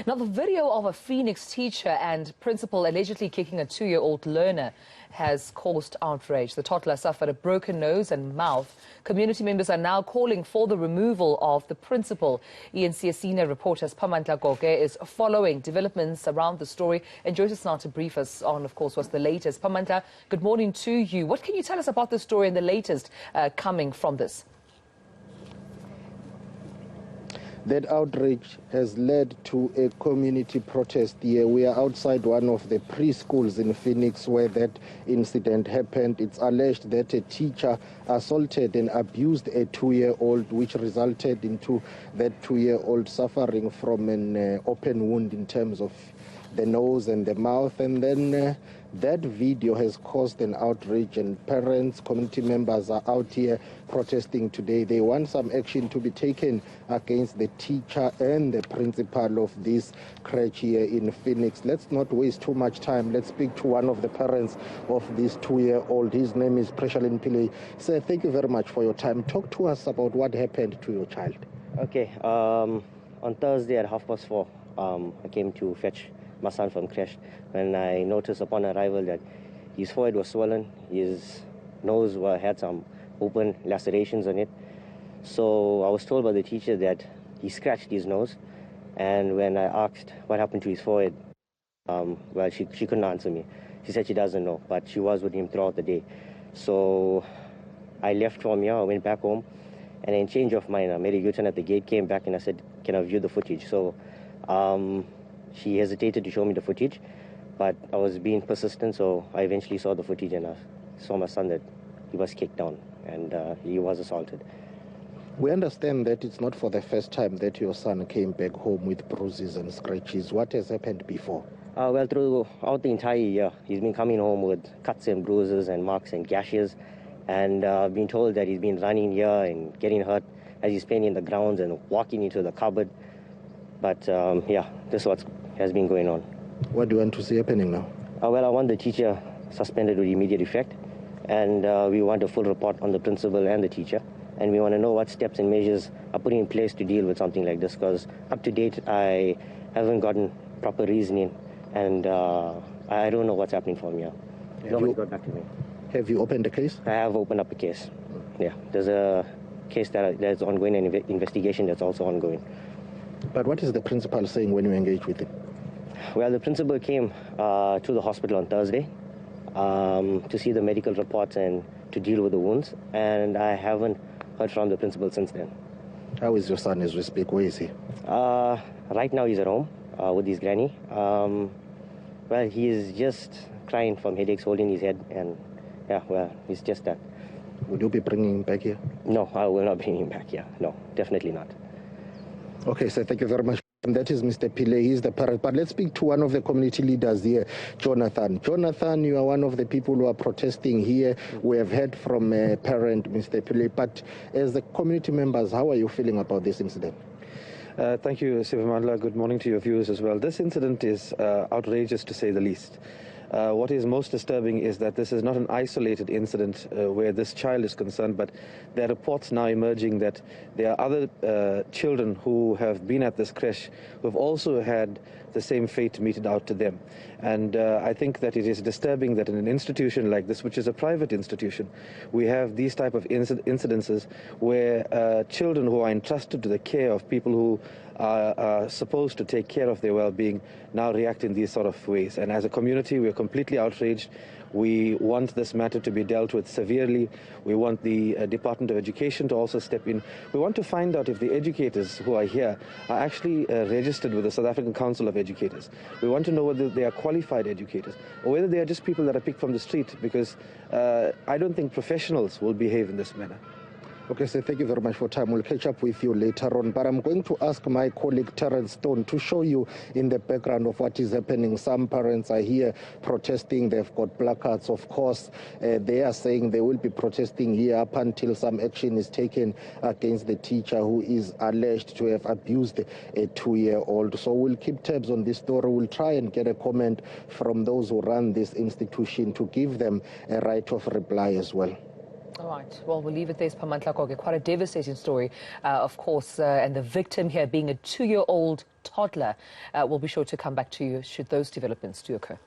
Now, the video of a Phoenix teacher and principal allegedly kicking a 2-year-old learner has caused outrage. The toddler suffered a broken nose and mouth. Community members are now calling for the removal of the principal. eNCA senior reporter Siphamandla Goge is following developments around the story and joins us now to brief us on, of course, what's the latest. Siphamandla, good morning to you. What can you tell us about the story and the latest coming from this? That outrage has led to a community protest here. We are outside one of the preschools in Phoenix where that incident happened. It's alleged that a teacher assaulted and abused a 2-year-old, which resulted into that 2-year-old suffering from an open wound in terms of the nose and the mouth. And then that video has caused an outrage, and parents, community members are out here protesting today. They want some action to be taken against the teacher and the principal of this crèche here in Phoenix. Let's not waste too much time. Let's speak to one of the parents of this 2-year-old. His name is Preshalin Pillay. Sir, thank you very much for your time. Talk to us about what happened to your child. Okay, on Thursday at 4:30, I came to fetch my son from creche when I noticed upon arrival that his forehead was swollen, his nose had some open lacerations on it. So I was told by the teacher that he scratched his nose, and when I asked what happened to his forehead, well, she couldn't answer me. She said she doesn't know, but she was with him throughout the day. So I left from here, I went back home, and in change of mind, I made a U-turn at the gate, came back, and I said, can I view the footage? So she hesitated to show me the footage, but I was being persistent, so I eventually saw the footage, and I saw my son that he was kicked down and he was assaulted. We understand that it's not for the first time that your son came back home with bruises and scratches. What has happened before? Well, throughout the entire year, he's been coming home with cuts and bruises and marks and gashes, and I've been told that he's been running here and getting hurt as he's playing in the grounds and walking into the cupboard. But yeah, this is what has been going on. What do you want to see happening now? Well, I want the teacher suspended with immediate effect, and we want a full report on the principal and the teacher, and we want to know what steps and measures are put in place to deal with something like this, because up to date I haven't gotten proper reasoning, and I don't know what's happening from here. Nobody got back to me. Have you opened a case? I have opened up a case. Yeah, there's a case that's ongoing, and investigation that's also ongoing. But what is the principal saying when you engage with him? Well, the principal came to the hospital on Thursday to see the medical reports and to deal with the wounds, and I haven't heard from the principal since then. How is your son as we speak? Where is he? Right now he's at home with his granny. Well, he's just crying from headaches, holding his head, and yeah, well, it's just that. Would you be bringing him back here? No, I will not bring him back here. No, definitely not. Okay, so thank you very much. And that is Mr. Pillay. He's the parent. But let's speak to one of the community leaders here, Jonathan. Jonathan, you are one of the people who are protesting here. We have heard from a parent, Mr. Pillay. But as the community members, how are you feeling about this incident? Thank you, Siphamandla. Good morning to your viewers as well. This incident is outrageous, to say the least. What is most disturbing is that this is not an isolated incident where this child is concerned, but there are reports now emerging that there are other children who have been at this creche who have also had the same fate meted out to them. And I think that it is disturbing that in an institution like this, which is a private institution, we have these type of incidences where children who are entrusted to the care of people who are supposed to take care of their well-being now react in these sort of ways. And as a community, we are completely outraged. We want this matter to be dealt with severely. We want the Department of Education to also step in. We want to find out if the educators who are here are actually registered with the South African Council of Educators. We want to know whether they are qualified educators or whether they are just people that are picked from the street, because I don't think professionals will behave in this manner. Okay, so thank you very much for time. We'll catch up with you later on. But I'm going to ask my colleague Terence Stone to show you in the background of what is happening. Some parents are here protesting. They've got placards, of course. They are saying they will be protesting here up until some action is taken against the teacher who is alleged to have abused a 2-year-old. So we'll keep tabs on this story. We'll try and get a comment from those who run this institution to give them a right of reply as well. All right. Well, we'll leave it there. Siphamandla Goge. Quite a devastating story, of course, and the victim here being a 2-year-old toddler. We'll be sure to come back to you should those developments do occur.